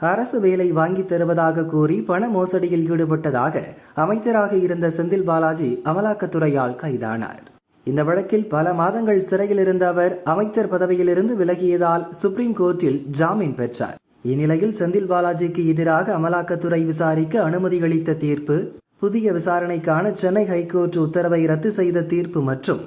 அரசு வேலை வாங்கி தருவதாக கூறி பண மோசடியில் ஈடுபட்டதாக அமைச்சராக இருந்த செந்தில் பாலாஜி அமலாக்கத்துறையால் கைதானார். இந்த வழக்கில் பல மாதங்கள் சிறையில் இருந்த அவர் அமைச்சர் பதவியிலிருந்து விலகியதால் சுப்ரீம் கோர்ட்டில் ஜாமீன் பெற்றார். இந்நிலையில் செந்தில் பாலாஜிக்கு எதிராக அமலாக்கத்துறை விசாரிக்க அனுமதி அளித்த தீர்ப்பு, புதிய விசாரணைக்கான சென்னை ஹைகோர்ட் உத்தரவை ரத்து செய்த தீர்ப்பு மற்றும்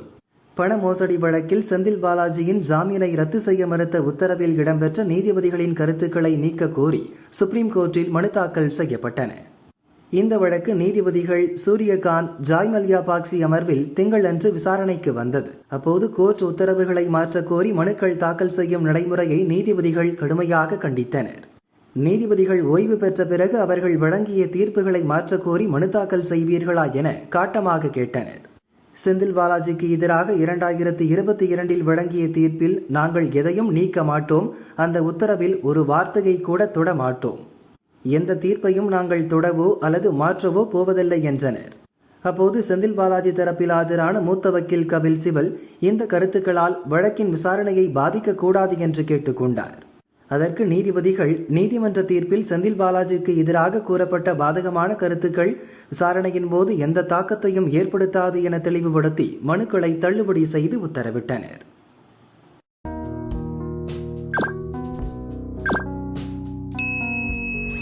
பண மோசடி வழக்கில் செந்தில் பாலாஜியின் ஜாமீனை ரத்து செய்ய மறுத்த உத்தரவில் இடம்பெற்ற நீதிபதிகளின் கருத்துக்களை நீக்க கோரி சுப்ரீம் கோர்ட்டில் மனு தாக்கல் செய்யப்பட்டன. இந்த வழக்கு நீதிபதிகள் சூரியகாந்த், ஜாய் மல்யா பாக்சி அமர்வில் திங்களன்று விசாரணைக்கு வந்தது. அப்போது கோர்ட் உத்தரவுகளை மாற்ற கோரி மனுக்கள் தாக்கல் செய்யும் நடைமுறையை நீதிபதிகள் கடுமையாக கண்டித்தனர். நீதிபதிகள் ஓய்வு பெற்ற பிறகு அவர்கள் வழங்கிய தீர்ப்புகளை மாற்ற கோரி மனு தாக்கல் செய்வீர்களா என காட்டமாக கேட்டனர். செந்தில் பாலாஜிக்கு எதிராக 2022 வழங்கிய தீர்ப்பில் நாங்கள் எதையும் நீக்க மாட்டோம், அந்த உத்தரவில் ஒரு வார்த்தையை கூட தொட மாட்டோம், எந்த தீர்ப்பையும் நாங்கள் தொடவோ அல்லது மாற்றவோ போவதில்லை என்றனர். அப்போது செந்தில் பாலாஜி தரப்பில் ஆஜரான மூத்த வக்கீல் கபில் சிபல் இந்த கருத்துக்களால் வழக்கின் விசாரணையை பாதிக்கக்கூடாது என்று கேட்டுக்கொண்டார். அதற்கு நீதிபதிகள், நீதிமன்ற தீர்ப்பில் செந்தில் பாலாஜிக்கு எதிராக கூறப்பட்ட பாதகமான கருத்துக்கள் விசாரணையின் போது எந்த தாக்கத்தையும் ஏற்படுத்தாது என தெளிவுபடுத்தி மனுக்களை தள்ளுபடி செய்து உத்தரவிட்டனர்.